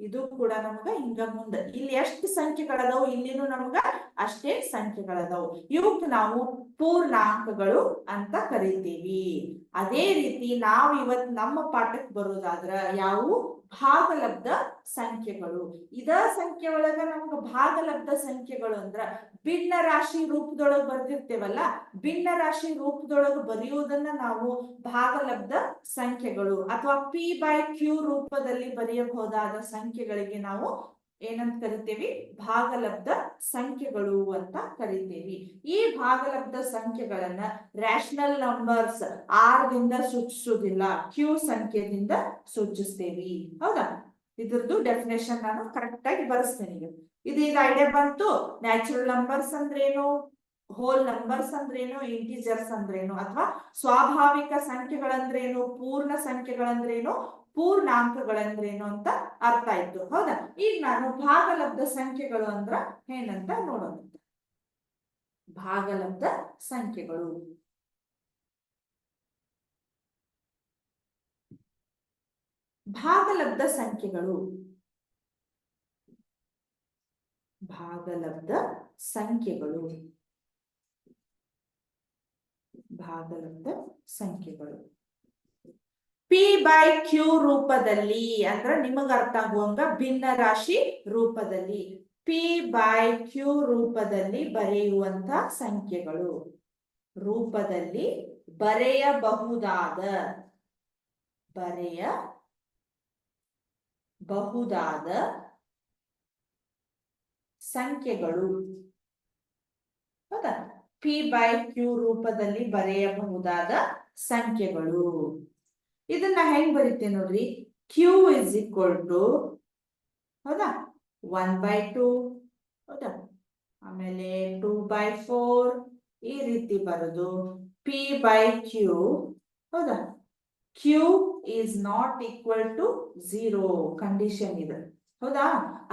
ಇದು ಕೂಡ ನಮಗ ಹಿಂಗ ಮುಂದ ಇಲ್ಲಿ ಎಷ್ಟು ಸಂಖ್ಯೆಗಳದಾವು, ಇಲ್ಲಿನೂ ನಮಗ ಅಷ್ಟೇ ಸಂಖ್ಯೆಗಳದಾವು. ಇವಕ್ ನಾವು ಪೂರ್ಣಾಂಕಗಳು ಅಂತ ಕರಿತೀವಿ. ಅದೇ ರೀತಿ ನಾವು ಇವತ್ ನಮ್ಮ ಪಾಠಕ್ಕೆ ಬರೋದಾದ್ರ ಯಾವು? ಭಾಗಲಬ್ಧ ಸಂಖ್ಯೆಗಳು. ಇದ ಸಂಖ್ಯೆ ಒಳಗ ನಮಗ ಭಾಗಲಬ್ಧ ಸಂಖ್ಯೆಗಳು ಅಂದ್ರ ಭಿನ್ನ ರಾಶಿ ರೂಪದೊಳಗ ಬರ್ದಿರ್ತೇವಲ್ಲ, ಭಿನ್ನ ರಾಶಿ ರೂಪದೊಳಗ ಬರೆಯುವುದನ್ನ ನಾವು ಭಾಗಲಬ್ಧ ಸಂಖ್ಯೆಗಳು ಅಥವಾ P/Q ರೂಪದಲ್ಲಿ ಬರೆಯಬಹುದಾದ ಸಂಖ್ಯೆಗಳಿಗೆ ನಾವು ಏನಂತ ಕರಿತೇವಿ? ಭಾಗಲಬ್ಧ ಸಂಖ್ಯೆಗಳು ಅಂತ ಕರಿತೇವಿ. ಈ ಭಾಗಲಬ್ಧ ಸಂಖ್ಯೆಗಳನ್ನ ರ್ಯಾಷನಲ್ ನಂಬರ್ಸ್ R ದಿಂದ ಸೂಚಿಸುವುದಿಲ್ಲ, Q ಸಂಖ್ಯೆಯಿಂದ ಸೂಚಿಸ್ತೇವಿ. ಹೌದಾ? ಇದ್ರದ್ದು ಡೆಫಿನೇಷನ್ ನಾನು ಕರೆಕ್ಟ್ ಆಗಿ ಬರೆಸ್ತೇನೆ. ಇದು ಈಗ ಐಡಿಯಾ ಬಂತು. ನ್ಯಾಚುರಲ್ ನಂಬರ್ಸ್ ಅಂದ್ರೇನು, ಹೋಲ್ ನಂಬರ್ಸ್ ಅಂದ್ರೇನು, ಇಂಟಿಜರ್ಸ್ ಅಂದ್ರೇನು, ಅಥವಾ ಸ್ವಾಭಾವಿಕ ಸಂಖ್ಯೆಗಳಂದ್ರೇನು, ಪೂರ್ಣ ಸಂಖ್ಯೆಗಳಂದ್ರೇನು, ಪೂರ್ಣಾಂಕಗಳಂದ್ರೇನು ಅಂತ ಅರ್ಥ ಆಯ್ತು. ಹೌದಾ? ಈಗ ನಾನು ಭಾಗಲಬ್ಧ ಸಂಖ್ಯೆಗಳು ಅಂದ್ರ ಏನಂತ ನೋಡೋಣ. ಭಾಗಲಬ್ಧ ಸಂಖ್ಯೆಗಳು. ಭಾಗಲಬ್ಧ ಸಂಖ್ಯೆಗಳು. ಭಾಗಲಬ್ಧ ಸಂಖ್ಯೆಗಳು. ಭಾಗಲಬ್ಧ ಸಂಖ್ಯೆಗಳು P/Q ರೂಪದಲ್ಲಿ ಅಂದ್ರೆ ನಿಮಗ ಅರ್ಥ ಆಗುವಂಗ ಭಿನ್ನ ರಾಶಿ ರೂಪದಲ್ಲಿ, P/Q ರೂಪದಲ್ಲಿ ಬರೆಯುವಂತ ಸಂಖ್ಯೆಗಳು. ರೂಪದಲ್ಲಿ ಬರೆಯಬಹುದಾದ ಸಂಖ್ಯೆಗಳು. ಹೌದಾ? P/Q ರೂಪದಲ್ಲಿ ಬರೆಯಬಹುದಾದ ಸಂಖ್ಯೆಗಳು. ಇದನ್ನ ಹೆಂಗ್ ಬರೀತೇವೆ ನೋಡ್ರಿ? Q is equal to, ಹೌದಾ, 1/2, ಹೌದಾ, ಆಮೇಲೆ 2/4 ಈ ರೀತಿ ಬರೋದು. P/Q, ಹೌದಾ, Q is not equal to 0 condition ಇದೆ. ಹೌದಾ?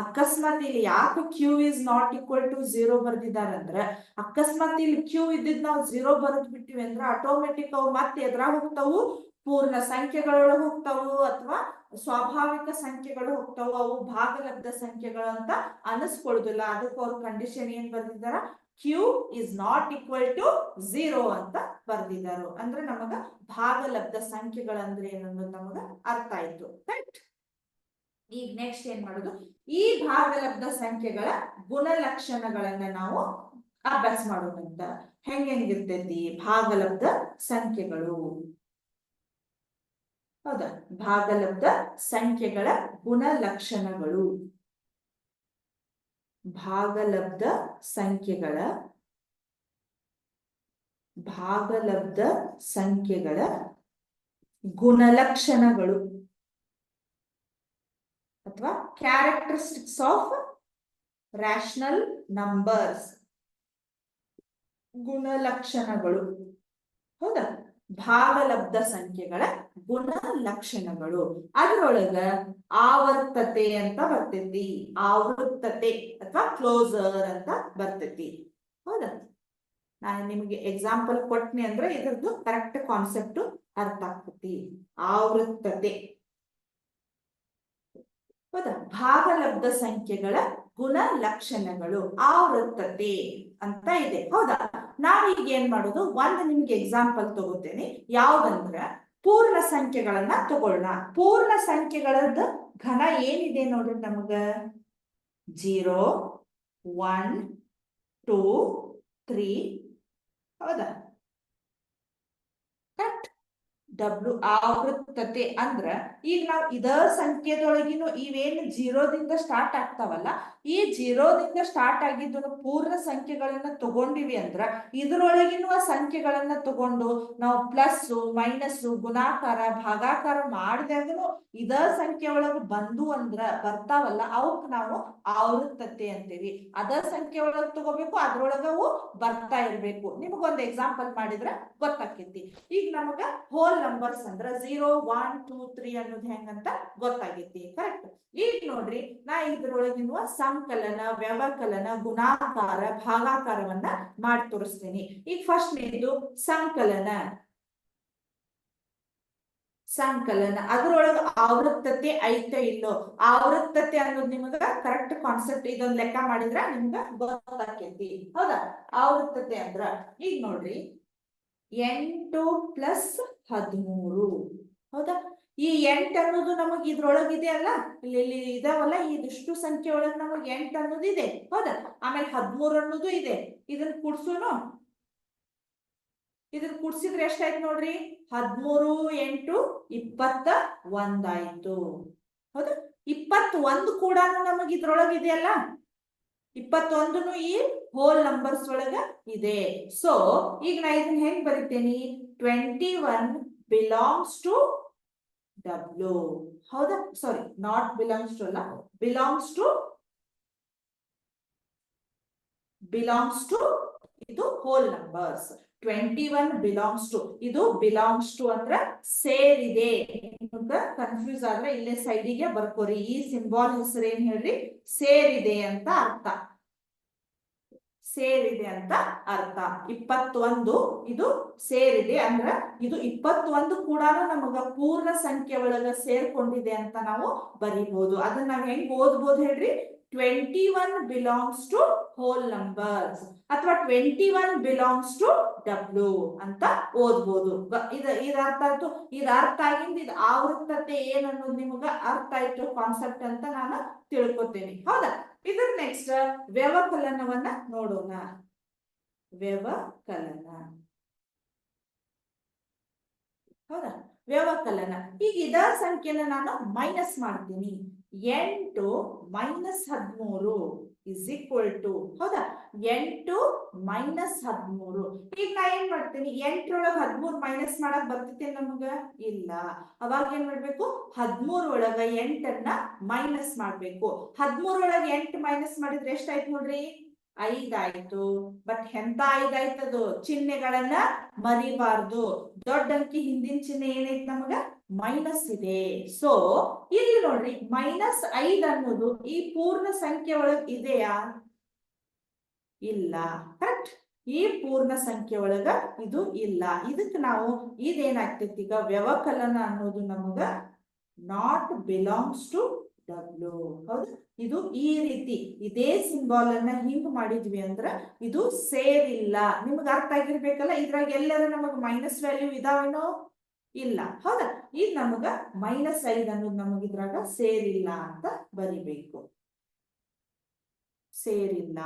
ಅಕಸ್ಮಾತ್ ಇಲ್ಲಿ ಯಾಕೆ Q is not equal to 0 ಬರ್ದಿದಾರಂದ್ರ, ಅಕಸ್ಮಾತ್ ಇಲ್ಲಿ Q ಇದ್ದಿದ್ ನಾವು 0 ಬರೆದ್ ಬಿಟ್ಟಿವಿ ಅಂದ್ರೆ ಆಟೋಮೆಟಿಕ್ ಅವು ಮತ್ತೆ ಎದ್ರಾಗ ಹೋಗ್ತಾವು? ಪೂರ್ಣ ಸಂಖ್ಯೆಗಳೊಳಗೆ ಹೋಗ್ತಾವು ಅಥವಾ ಸ್ವಾಭಾವಿಕ ಸಂಖ್ಯೆಗಳು ಹೋಗ್ತಾವು. ಅವು ಭಾಗಲಬ್ಧ ಸಂಖ್ಯೆಗಳು ಅಂತ ಅನಿಸ್ಕೊಳ್ಳುದಿಲ್ಲ. ಅದಕ್ಕೆ ಅವ್ರ ಕಂಡೀಷನ್ ಏನ್ ಬರ್ದಿದಾರ? Q is not equal to 0 ಅಂತ ಬರ್ದಿದಾರು. ಅಂದ್ರೆ ನಮಗ ಭಾಗಲಬ್ಧ ಸಂಖ್ಯೆಗಳಂದ್ರೆ ಏನನ್ನೋದು ನಮಗ ಅರ್ಥ ಆಯ್ತು. ರೈಟ್? ಈಗ ನೆಕ್ಸ್ಟ್ ಏನ್ ಮಾಡೋದು? ಈ ಭಾಗಲಬ್ಧ ಸಂಖ್ಯೆಗಳ ಗುಣಲಕ್ಷಣಗಳನ್ನ ನಾವು ಅಭ್ಯಾಸ ಮಾಡೋದಂತ. ಹೆಂಗಿರ್ತೈತಿ ಭಾಗಲಬ್ಧ ಸಂಖ್ಯೆಗಳು? ಹೌದಾ? ಭಾಗಲಬ್ಧ ಸಂಖ್ಯೆಗಳ ಗುಣಲಕ್ಷಣಗಳು. ಭಾಗಲಬ್ಧ ಸಂಖ್ಯೆಗಳ ಗುಣಲಕ್ಷಣಗಳು ಅಥವಾ ಕ್ಯಾರೆಕ್ಟರಿಸ್ಟಿಕ್ಸ್ ಆಫ್ ರ್ಯಾಷನಲ್ ನಂಬರ್ಸ್. ಗುಣಲಕ್ಷಣಗಳು. ಹೌದಾ? ಭಾಗಲಬ್ಧ ಸಂಖ್ಯೆಗಳ ಗುಣಲಕ್ಷಣಗಳು. ಅದರೊಳಗ ಆವರ್ತತೆ ಅಂತ ಬರ್ತೈತಿ. ಆವೃತ್ತತೆ ಅಥವಾ ಕ್ಲೋಸರ್ ಅಂತ ಬರ್ತೈತಿ. ಹೌದಾ? ನಾನು ನಿಮಗೆ ಎಕ್ಸಾಂಪಲ್ ಕೊಟ್ನಿ ಅಂದ್ರೆ ಇದ್ರದ್ದು ಕರೆಕ್ಟ್ ಕಾನ್ಸೆಪ್ಟ್ ಅರ್ಥ ಆಗ್ತೈತಿ. ಆವೃತ್ತತೆ. ಹೌದಾ? ಭಾಗಲಬ್ಧ ಸಂಖ್ಯೆಗಳ ಗುಣಲಕ್ಷಣಗಳು, ಆವೃತ್ತತೆ ಅಂತ ಇದೆ. ಹೌದಾ? ನಾವೀಗ ಏನ್ ಮಾಡೋದು? ಒಂದು ನಿಮ್ಗೆ ಎಕ್ಸಾಂಪಲ್ ತಗೋತೇನೆ. ಯಾವ್ದಂದ್ರ ಪೂರ್ಣ ಸಂಖ್ಯೆಗಳನ್ನ ತಗೊಳ್ಳೋಣ. ಪೂರ್ಣ ಸಂಖ್ಯೆಗಳದ ಘನ ಏನಿದೆ ನೋಡ್ರಿ ನಮಗ? 0 1 2 3. ಹೌದಾ? ಕರೆಕ್ಟ್? ಡಬ್ಲ್ಯೂ ಆವೃತ್ತತೆ ಅಂದ್ರ ಈಗ ನಾವು ಇದ ಸಂಖ್ಯೆದೊಳಗಿನ ಇವೇನು ಜೀರೋದಿಂದ ಸ್ಟಾರ್ಟ್ ಆಗ್ತಾವಲ್ಲ, ಈ ಜೀರೋದಿಂದ ಸ್ಟಾರ್ಟ್ ಆಗಿದ್ದು ಪೂರ್ಣ ಸಂಖ್ಯೆಗಳನ್ನ ತಗೊಂಡಿವಿ ಅಂದ್ರ ಇದ್ರೊಳಗಿನ ಸಂಖ್ಯೆಗಳನ್ನ ತಗೊಂಡು ನಾವು ಪ್ಲಸ್ ಮೈನಸ್ ಗುಣಾಕಾರ ಭಾಗಾಕಾರ ಮಾಡಿದಾಗನು ಇದ ಸಂಖ್ಯೆ ಒಳಗ ಬಂದು ಅಂದ್ರ ಬರ್ತಾವಲ್ಲ ಅವಕ್ ನಾವು ಆವೃತ್ತತೆ ಅಂತೀವಿ. ಅದ ಸಂಖ್ಯೆ ಒಳಗ ತಗೋಬೇಕು, ಅದ್ರೊಳಗವು ಬರ್ತಾ ಇರ್ಬೇಕು. ನಿಮಗೊಂದು ಎಕ್ಸಾಂಪಲ್ ಮಾಡಿದ್ರ ಗೊತ್ತಾಕೈತಿ. ಈಗ ನಮಗ ಹೋಲ್ ನಂಬರ್ಸ್ ಅಂದ್ರ 0 1 2 3 ಅನ್ನೋದು ಹೆಂಗಂತ ಗೊತ್ತಾಗೈತಿ. ಕರೆಕ್ಟ್. ಈಗ ನೋಡ್ರಿ, ನಾ ಇದ್ರೊಳಗಿರುವ ಸಂಕಲನ, ವ್ಯವಕಲನ, ಗುಣಾಕಾರ, ಭಾಗಾಕಾರವನ್ನ ಮಾಡಿ ತೋರಿಸ್ತೀನಿ. ಈಗ ಫಸ್ಟ್ ನೇದು ಸಂಕಲನ. ಸಂಕಲನ ಅದ್ರೊಳಗ ಆವೃತ್ತತೆ ಐತೆ ಇಲ್ಲೋ, ಆವೃತ್ತತೆ ಅನ್ನೋದು ನಿಮಗ ಕರೆಕ್ಟ್ ಕಾನ್ಸೆಪ್ಟ್ ಇದೊಂದು ಲೆಕ್ಕ ಮಾಡಿದ್ರ ನಿಮ್ಗ ಗೊತ್ತಾಕೈತಿ. ಹೌದಾ? ಆವೃತ್ತತೆ ಅಂದ್ರ ಈಗ ನೋಡ್ರಿ 8 + 13. ಹೌದಾ? ಈ 8 ಅನ್ನೋದು ನಮಗ್ ಇದ್ರೊಳಗಿದೆ ಅಲ್ಲ, ಇಲ್ಲಿ ಇದಾವಲ್ಲ, ಇದಿಷ್ಟು ಸಂಖ್ಯೆ ಒಳಗ್ ನಮಗ್ 8 ಅನ್ನೋದು ಇದೆ. ಹೌದಾ? ಆಮೇಲೆ 13 ಅನ್ನೋದು ಇದೆ. ಇದನ್ನ ಕೂಡ್ಸೋನು, ಇದನ್ನ ಕೂಡ್ಸಿದ್ರೆ ಎಷ್ಟಾಯ್ತು ನೋಡ್ರಿ, 13 8 21 ಆಯ್ತು. ಹೌದಾ? 21 ಕೂಡ ನಮಗ್ ಇದ್ರೊಳಗೆ ಇದೆಯಲ್ಲ, 21 ಈ ಹೋಲ್ ನಂಬರ್ಸ್ ಒಳಗ ಇದೆ. ಸೊ ಈಗ ನಾ ಇದನ್ನ ಹೆಂಗ್ ಬರಿತೇನಿ, 21 ಬಿಲಾಂಗ್ಸ್ ಟು ಡಬ್ಲ್ಯೂ. ಹೌದಾ? ಸಾರಿ, ನಾಟ್ ಬಿಲಾಂಗ್ಸ್ ಟು ಅಲ್ಲ, ಬಿಲಾಂಗ್ಸ್ ಟು ಇದು ಹೋಲ್ ನಂಬರ್ಸ್. 21 ಬಿಲಾಂಗ್ಸ್ ಟು, ಇದು ಬಿಲಾಂಗ್ಸ್ ಟು ಅಂದ್ರ ಸೇರಿದೆ. ಕನ್ಫ್ಯೂಸ್ ಆದ್ರೆ ಇಲ್ಲೇ ಸೈಡಿಗೆ ಬರ್ಕೋರಿ. ಈ ಸಿಂಬಾಲ್ ಹೆಸರು ಏನ್ ಹೇಳ್ರಿ, ಸೇರಿದೆ ಅಂತ ಅರ್ಥ. ಸೇರಿದೆ ಅಂತ ಅರ್ಥ. 21 ಇದು ಸೇರಿದೆ ಅಂದ್ರ ಇದು 21 ಕೂಡ ನಮಗ ಪೂರ್ಣ ಸಂಖ್ಯೆ ಒಳಗ ಸೇರ್ಕೊಂಡಿದೆ ಅಂತ ನಾವು ಬರಿಬಹುದು. ಅದನ್ನ ನಾವ್ ಹೆಂಗ್ ಓದ್ಬೋದು ಹೇಳ್ರಿ, 21 ಬಿಲಾಂಗ್ಸ್ ಟು ಹೋಲ್ ನಂಬರ್ಸ್ ಅಥವಾ 21 ಬಿಲಾಂಗ್ಸ್ ಟು ಡಬ್ಲ್ಯೂ ಅಂತ ಓದ್ಬೋದು. ಇದು ಅರ್ಥ ಆಯ್ತು. ಇದು ಅರ್ಥ ಆಗಿಂದ ಇದು ಆವೃತ್ತತೆ ಏನ್ ಅನ್ನೋದು ನಿಮಗ ಅರ್ಥ ಆಯ್ತು ಕಾನ್ಸೆಪ್ಟ್ ಅಂತ ನಾನು ತಿಳ್ಕೊತೇನೆ. ಹೌದಾ? ಇದ್ರ ನೆಕ್ಸ್ಟ್ ವ್ಯವಕಲನವನ್ನ ನೋಡೋಣ. ವ್ಯವಕಲನ. ಹೌದಾ? ವ್ಯವಕಲನ. ಈಗ ಇದ ಸಂಖ್ಯೆನ ನಾನು ಮೈನಸ್ ಮಾಡ್ತೀನಿ. 8 - 13 ಇಸ್ ಈಕ್ವಲ್ ಟು, ಹೌದಾ, 8 - 13. ಈಗ ನಾ ಏನ್ ಮಾಡ್ತೀನಿ, 8 ಒಳಗ 13 ಮೈನಸ್ ಮಾಡಕ್ ಬರ್ತೈತಿ ನಮಗ? ಇಲ್ಲ. ಅವಾಗ ಏನ್ ಮಾಡ್ಬೇಕು, 13 ಒಳಗ 8 ಮೈನಸ್ ಮಾಡ್ಬೇಕು. 13 ಒಳಗ 8 ಮೈನಸ್ ಮಾಡಿದ್ರೆ ಎಷ್ಟಾಯ್ತು ನೋಡ್ರಿ, 5 ಆಯ್ತು. ಬಟ್ ಎಂತ 5 ಆಯ್ತದು, ಚಿಹ್ನೆಗಳನ್ನ ಮರಿಬಾರ್ದು. ದೊಡ್ಡ ಅಂಕಿ ಹಿಂದಿನ ಚಿಹ್ನೆ ಏನೈತಿ ನಮಗ, ಮೈನಸ್ ಇದೆ. ಸೊ ಇಲ್ಲಿ ನೋಡ್ರಿ, -5 ಅನ್ನೋದು ಈ ಪೂರ್ಣ ಸಂಖ್ಯೆ ಒಳಗ್ ಇದೆಯಾ? ಇಲ್ಲ. ಕರೆಕ್ಟ್. ಈ ಪೂರ್ಣ ಸಂಖ್ಯೆ ಒಳಗ ಇದು ಇಲ್ಲ. ಇದಕ್ಕೆ ನಾವು ಇದೇನಾಗ್ತೈತಿ ಈಗ, ವ್ಯವಕಲನ ಅನ್ನೋದು ನಮಗ ನಾಟ್ ಬಿಲಾಂಗ್ಸ್ ಟು ಡಬ್ಲ್ಯೂ. ಹೌದು? ಇದು ಈ ರೀತಿ ಇದೇ ಸಿಂಬಾಲ್ ಅನ್ನ ಹಿಂಗ್ ಮಾಡಿದ್ವಿ ಅಂದ್ರ ಇದು ಸೇರಿಲ್ಲ. ನಿಮ್ಗೆ ಅರ್ಥ ಆಗಿರ್ಬೇಕಲ್ಲ, ಇದ್ರಾಗ ಎಲ್ಲರ ನಮಗ್ ಮೈನಸ್ ವ್ಯಾಲ್ಯೂ ಇದಾವೇನೋ? ಇಲ್ಲ. ಹೌದಾ? ಈಗ ನಮಗ -5 ಅನ್ನೋದು ನಮಗ್ ಇದ್ರಾಗ ಸೇರಿಲ್ಲ ಅಂತ ಬರಿಬೇಕು. ಸೇರಿಲ್ಲ.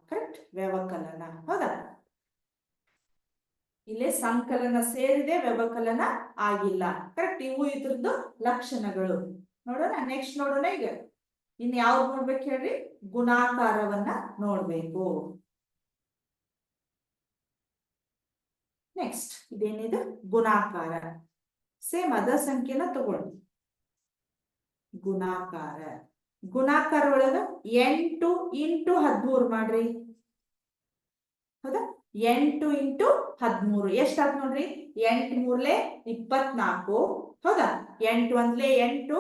ಕರೆಕ್ಟ್. ವ್ಯವಕಲನ. ಹೌದಾ? ಇಲ್ಲೇ ಸಂಕಲನ ಸೇರಿದೆ, ವ್ಯವಕಲನ ಆಗಿಲ್ಲ. ಕರೆಕ್ಟ್. ಇವು ಇದ್ರದ್ದು ಲಕ್ಷಣಗಳು. ನೋಡೋಣ. ನೆಕ್ಸ್ಟ್ ನೋಡೋಣ. ಈಗ ಇನ್ ಯಾವ್ದು ನೋಡ್ಬೇಕು ಹೇಳ್ರಿ, ಗುಣಾಕಾರವನ್ನ ನೋಡ್ಬೇಕು. ನೆಕ್ಸ್ಟ್ ಇದೇನಿದೆ, ಗುಣಾಕಾರ. ಸೇಮ್ ಅದ ಸಂಖ್ಯೆನ ತಗೊಳ್ಳಿ. ಗುಣಾಕಾರ. ಗುಣಾಕಾರ ಒಳಗ 8 × 13 ಮಾಡ್ರಿ. ಹೌದಾ? 8 × 13 ಎಷ್ಟಾತ್ ನೋಡ್ರಿ, 8 × 3 = 24. ಹೌದಾ? 8 × 1 = 8,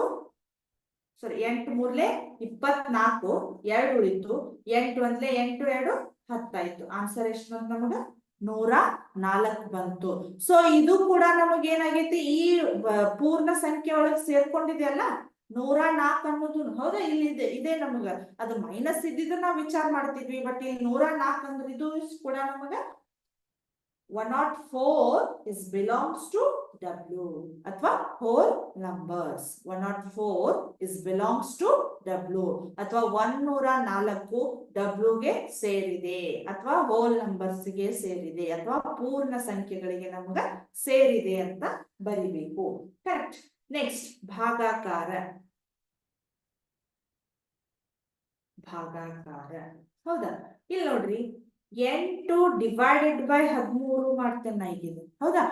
ಸಾರಿ 8 × 3 = 24, 2 ಉಳಿತು. 8 × 1 = 8, 2 10 ಆಯ್ತು. ಆನ್ಸರ್ ಎಷ್ಟು ಬಂತು ನಮಗ, 104 ಬಂತು. ಸೊ ಇದು ಕೂಡ ನಮಗ್ ಏನಾಗೈತಿ, ಈ ಪೂರ್ಣ ಸಂಖ್ಯೆ ಒಳಗೆ ಸೇರ್ಕೊಂಡಿದೆಯಲ್ಲ 104 ಅನ್ನೋದು. ಹೌದಾ? ಇಲ್ಲಿ ಇದೆ ನಮಗ. ಅದು ಮೈನಸ್ ಇದ್ದಿದ್ರೆ ನಾವು ವಿಚಾರ ಮಾಡ್ತಿದ್ವಿ. ಬಟ್ ಇಲ್ಲಿ 104 ಅಂದ್ರೆ ಇದು ಕೂಡ ನಮಗ 104 is belongs to W ಅಥವಾ whole numbers. 104 is belongs to W ಅಥವಾ 104 W ಗೆ ಸೇರಿದೆ ಅಥವಾ whole numbers ಗೆ ಸೇರಿದೆ ಅಥವಾ ಪೂರ್ಣ ಸಂಖ್ಯೆಗಳಿಗೆ ನಮಗ ಸೇರಿದೆ ಅಂತ ಬರಿಬೇಕು. ಕರೆಕ್ಟ್. ನೆಕ್ಸ್ಟ್ ಭಾಗಾಕಾರ. ಭಾಗಾಕಾರ ಹೌದಾ? ಇಲ್ಲಿ ನೋಡ್ರಿ 8 ಡಿವೈಡೆಡ್ ಬೈ 13 ಮಾಡ್ತೇನೆ ನಾ ಈಗ. ಹೌದಾ?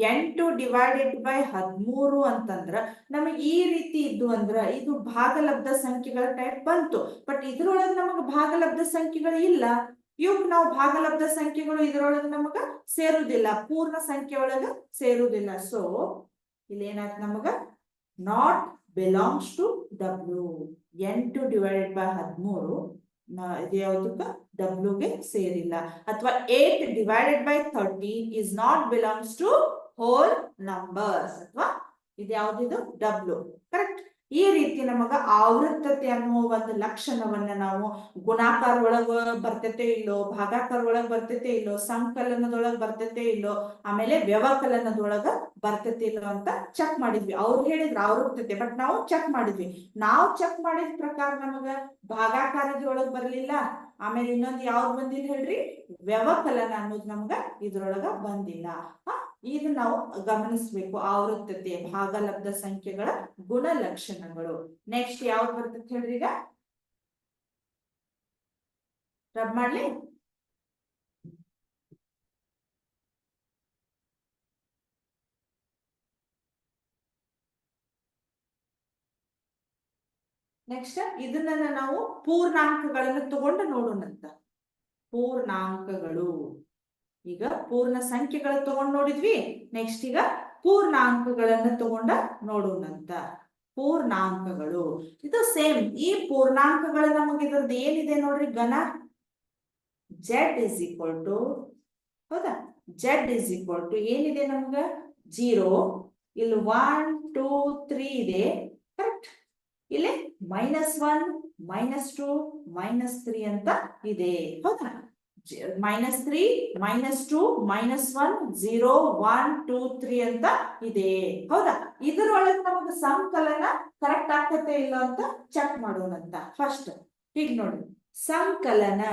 8 ಡಿವೈಡೆಡ್ ಬೈ 13 ಅಂತಂದ್ರ ನಮಗೆ ಈ ರೀತಿ ಇದ್ದು ಅಂದ್ರ ಇದು ಭಾಗಲಬ್ಧ ಸಂಖ್ಯೆಗಳ ಟೈಪ್ ಬಂತು. ಬಟ್ ಇದ್ರೊಳಗೆ ನಮಗ ಭಾಗಲಬ್ಧ ಸಂಖ್ಯೆಗಳು ಇಲ್ಲ. ಇವಕ್ ನಾವು ಭಾಗಲಬ್ಧ ಸಂಖ್ಯೆಗಳು ಇದ್ರೊಳಗೆ ನಮಗ ಸೇರುದಿಲ್ಲ, ಪೂರ್ಣ ಸಂಖ್ಯೆ ಒಳಗ ಸೇರುದಿಲ್ಲ. ಸೊ ಇಲ್ಲಿ ಏನಾಯ್ತು ನಮಗ not belongs to W. 8 divided by 13 ಇದು ಯಾವುದಕ್ಕ W ಗೆ ಸೇರಿಲ್ಲ. ಅಥವಾ 8 divided by 13 is not belongs to whole numbers ಅಥವಾ ಇದು ಯಾವ್ದಿದು W. ಕರೆಕ್ಟ್. ಈ ರೀತಿ ನಮಗ ಆವೃತ್ತತೆ ಅನ್ನುವ ಒಂದು ಲಕ್ಷಣವನ್ನ ನಾವು ಗುಣಾಕಾರ ಒಳಗ ಬರ್ತೈತೆ ಇಲ್ಲೋ, ಭಾಗಾಕಾರ ಒಳಗ ಬರ್ತೈತೆ ಇಲ್ಲೋ, ಸಂಕಲನದೊಳಗ ಬರ್ತೈತೆ ಇಲ್ಲೋ, ಆಮೇಲೆ ವ್ಯವಕಲನದೊಳಗ ಬರ್ತೈತೆ ಇಲ್ಲೋ ಅಂತ ಚೆಕ್ ಮಾಡಿದ್ವಿ. ಅವ್ರು ಹೇಳಿದ್ರು ಆವೃತ್ತತೆ, ಬಟ್ ನಾವು ಚೆಕ್ ಮಾಡಿದ್ವಿ. ನಾವು ಚೆಕ್ ಮಾಡಿದ ಪ್ರಕಾರ ನಮಗ ಭಾಗಾಕಾರದೊಳಗ ಬರ್ಲಿಲ್ಲ. ಆಮೇಲೆ ಇನ್ನೊಂದು ಯಾವ್ದು ಬಂದಿಲ್ಲ ಹೇಳ್ರಿ, ವ್ಯವಕಲನ ಅನ್ನೋದು ನಮ್ಗ ಇದ್ರೊಳಗ ಬಂದಿಲ್ಲ. ಇದು ನಾವು ಗಮನಿಸಬೇಕು. ಆವೃತ್ತತೆ, ಭಾಗಲಬ್ಧ ಸಂಖ್ಯೆಗಳ ಗುಣಲಕ್ಷಣಗಳು. ನೆಕ್ಸ್ಟ್ ಯಾವ್ದು ಬರ್ತದೆ ಹೇಳ್ರಿ, ಈಗ ರಬ್ ಮಾಡ್ಲಿ. ನೆಕ್ಸ್ಟ್ ಇದನ್ನ ನಾವು ಪೂರ್ಣಾಂಕಗಳನ್ನು ತಗೊಂಡು ನೋಡೋಣಂತ. ಪೂರ್ಣಾಂಕಗಳು, ಈಗ ಪೂರ್ಣ ಸಂಖ್ಯೆಗಳು ತಗೊಂಡು ನೋಡಿದ್ವಿ. ನೆಕ್ಸ್ಟ್ ಈಗ ಪೂರ್ಣಾಂಕಗಳನ್ನು ತಗೊಂಡ ನೋಡೋಣಂತ. ಪೂರ್ಣಾಂಕಗಳು ಇದು ಸೇಮ್. ಈ ಪೂರ್ಣಾಂಕಗಳು ನಮಗೆ ಇದ್ರದ್ದು ಏನಿದೆ ನೋಡ್ರಿ, ಘನ Z is equal to, ಹೌದಾ, Z is equal to ಏನಿದೆ ನಮ್ಗ 0. ಇಲ್ಲಿ 1 2 3 ಇದೆ. ಕರೆಕ್ಟ್. ಇಲ್ಲಿ -1 -2 -3 ಅಂತ ಇದೆ. ಹೌದಾ? -3 -2 -1 0 1 2 3 ಅಂತ ಇದೆ. ಹೌದಾ? ಇದರೊಳಗೆ ನಮಗೆ ಸಂಕಲನ ಕರೆಕ್ಟ್ ಆಗ್ತತೆ ಇಲ್ಲ ಅಂತ ಚೆಕ್ ಮಾಡೋಣಂತ. ಫಸ್ಟ್ ಹೀಗೆ ನೋಡಿ, ಸಂಕಲನ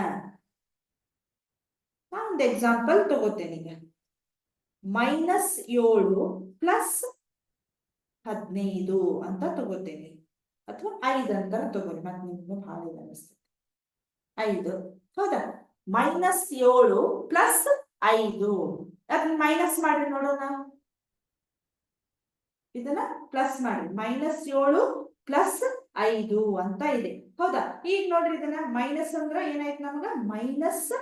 ಒಂದು ಎಕ್ಸಾಂಪಲ್ ತಗೋತೇನೆ ಈಗ. -7 + 15 ಅಂತ ತಗೋತೇನೆ, ಅಥವಾ 5 ಅಂತ ತಗೋರಿ. ಮತ್ತೆ ನಿಮ್ಗೆ ಭಾಳ ಇದೆ ಅನಿಸ್ತದೆ 5. ಹೌದಾ? -7 + 5 ಅದನ್ನ ಮೈನಸ್ ಮಾಡಿ ನೋಡೋಣ. ಇದನ್ನ ಪ್ಲಸ್ ಮಾಡಿ. -7 + 5 ಅಂತ ಇದೆ. ಹೌದಾ? ಈಗ ನೋಡ್ರಿ, ಇದನ್ನ ಮೈನಸ್ ಅಂದ್ರ ಏನಾಯ್ತು ನಮಗ, -7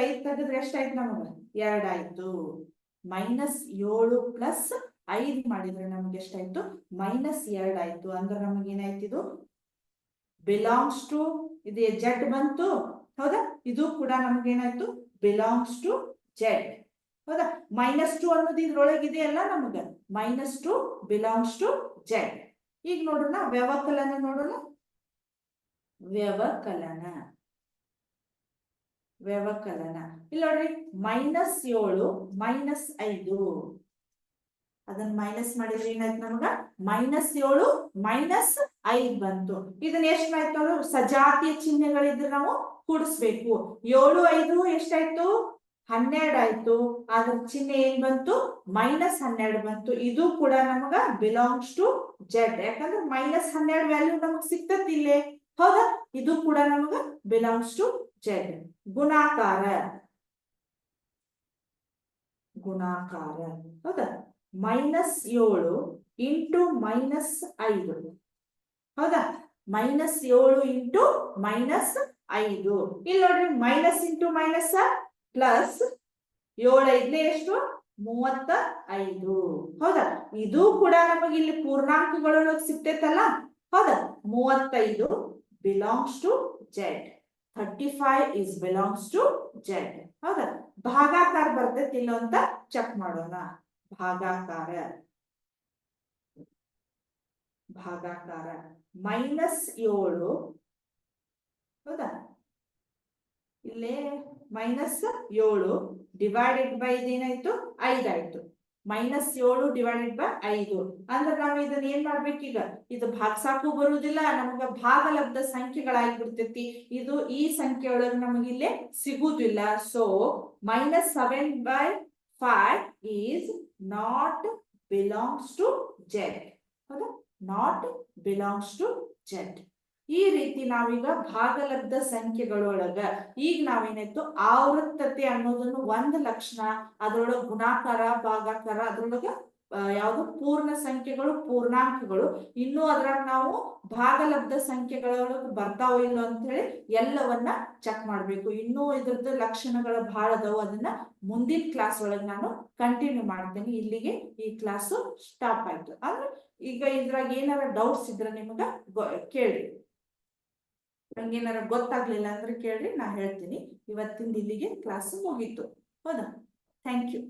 5 ತೆಗೆದ್ರೆ ಎಷ್ಟಾಯ್ತು ನಮಗ, 2 ಆಯ್ತು. -7 + 5 ಮಾಡಿದ್ರೆ ನಮ್ಗೆ ಎಷ್ಟಾಯ್ತು, -2 ಆಯ್ತು. ಅಂದ್ರೆ ನಮ್ಗೆ ಏನಾಯ್ತು, ಇದು ಬಿಲಾಂಗ್ಸ್ ಟು, ಇದು Z ಬಂತು. ಹೌದಾ? ಇದು ಕೂಡ ನಮ್ಗೆ ಏನಾಯ್ತು, ಬಿಲಾಂಗ್ಸ್ ಟು Z. ಹೌದಾ? -2 ಅನ್ನೋದು ಇದ್ರೊಳಗಿದೆ ಅಲ್ಲ ನಮಗ, -2 ಬಿಲಾಂಗ್ಸ್ ಟು Z. ಈಗ ನೋಡೋಣ ವ್ಯವಕಲನ, ನೋಡೋಣ ವ್ಯವಕಲನ. ವ್ಯವಕಲನ ಇಲ್ಲಿ ನೋಡ್ರಿ, -7 -5 ಅದನ್ನ ಮೈನಸ್ ಮಾಡಿದ್ರೆ ಏನಾಯ್ತು ನಮಗ, -7 -5 ಬಂತು. ಇದನ್ನ ಎಷ್ಟು ಆಯ್ತು ನೋಡು, ಸಜಾತಿಯ ಚಿಹ್ನೆಗಳಿದ್ರೆ ನಾವು ಕೂಡಿಸ್ಬೇಕು. 7 5 ಎಷ್ಟಾಯ್ತು, 12 ಆಯ್ತು. ಅದ್ರ ಚಿಹ್ನೆ ಏನ್ ಬಂತು, -12 ಬಂತು. ಇದು ಕೂಡ ನಮಗ ಬಿಲಾಂಗ್ಸ್ ಟು Z. ಯಾಕಂದ್ರೆ -12 ವ್ಯಾಲ್ಯೂ ನಮಗ್ ಸಿಕ್ತತಿ ಇಲ್ಲೇ. ಹೌದಾ? ಇದು ಕೂಡ ನಮಗ ಬಿಲಾಂಗ್ಸ್ ಟು Z. ಗುಣಾಕಾರ. ಗುಣಾಕಾರ ಹೌದಾ? -7 × -5. ಹೌದಾ? -7 × -5. ಇಲ್ಲಿ ನೋಡ್ರಿ, ಮೈನಸ್ ಇಂಟು ಮೈನಸ್ ಪ್ಲಸ್ 7 5 ಎಷ್ಟು, 35. ಹೌದಾ? ಇದು ಕೂಡ ನಮಗೆ ಇಲ್ಲಿ ಪೂರ್ಣಾಂಕಗಳು ಸಿಗ್ತೈತಲ್ಲ. ಹೌದಾ? 35 belongs to Z. 35 is belongs to Z. ಹೌದಾ? ಭಾಗಾಕಾರ ಬರ್ತೈತಿ ಇಲ್ಲ ಅಂತ ಚೆಕ್ ಮಾಡೋಣ. ಭಾಗಾಕಾರ. ಭಾಗಾಕಾರ -7. ಹೌದಾ? ಇಲ್ಲೇ -7 ಡಿವೈಡೆಡ್ ಬೈ ಇದೇನಾಯ್ತು, 5 ಆಯ್ತು. -7 ಡಿವೈಡೆಡ್ ಬೈ 5 ಅಂದ್ರೆ ನಾವು ಇದನ್ನ ಏನ್ ಮಾಡ್ಬೇಕೀಗ, ಇದು ಭಾಗ್ಸಾಕು ಬರುವುದಿಲ್ಲ, ನಮಗ ಭಾಗಲಬ್ಧ ಸಂಖ್ಯೆಗಳಾಗ್ಬಿಡ್ತೈತಿ. ಇದು ಈ ಸಂಖ್ಯೆ ಒಳಗೆ ನಮಗೆ ಇಲ್ಲೇ ಸಿಗುವುದಿಲ್ಲ. So -7/5 is not belongs to Z. ಹೌದಾ, ನಾಟ್ ಬಿಲಾಂಗ್ಸ್ ಟು Z. ಈ ರೀತಿ ನಾವೀಗ ಭಾಗಲಬ್ಧ ಸಂಖ್ಯೆಗಳೊಳಗ ಈಗ ನಾವೇನಾಯ್ತು ಆವೃತ್ತತೆ ಅನ್ನೋದನ್ನು ಒಂದು ಲಕ್ಷಣ, ಅದ್ರೊಳಗ ಗುಣಾಕಾರ ಭಾಗಾಕಾರ, ಅದ್ರೊಳಗ ಯಾವುದು ಪೂರ್ಣ ಸಂಖ್ಯೆಗಳು ಪೂರ್ಣಾಂಕಗಳು, ಇನ್ನು ಅದ್ರಾಗ ನಾವು ಭಾಗಲಬ್ಧ ಸಂಖ್ಯೆಗಳೊಳಗೆ ಬರ್ತಾವೋ ಇಲ್ಲೋ ಅಂತ ಹೇಳಿ ಎಲ್ಲವನ್ನ ಚೆಕ್ ಮಾಡ್ಬೇಕು. ಇನ್ನೂ ಇದ್ರದ್ದು ಲಕ್ಷಣಗಳು ಬಹಳ ಅದಾವು, ಅದನ್ನ ಮುಂದಿನ ಕ್ಲಾಸ್ ಒಳಗೆ ನಾನು ಕಂಟಿನ್ಯೂ ಮಾಡ್ತೇನೆ. ಇಲ್ಲಿಗೆ ಈ ಕ್ಲಾಸು ಸ್ಟಾಪ್ ಆಯ್ತು. ಅಂದ್ರೆ ಈಗ ಇದ್ರಾಗ ಏನಾರ ಡೌಟ್ಸ್ ಇದ್ರೆ ನಿಮಗ ಕೇಳಿ, ನಂಗೇನಾರ ಗೊತ್ತಾಗ್ಲಿಲ್ಲ ಅಂದ್ರೆ ಕೇಳ್ರಿ, ನಾ ಹೇಳ್ತೀನಿ. ಇವತ್ತಿಂದ ಇಲ್ಲಿಗೆ ಕ್ಲಾಸ್ ಮುಗೀತು. ಹೌದಾ, ಥ್ಯಾಂಕ್ ಯು.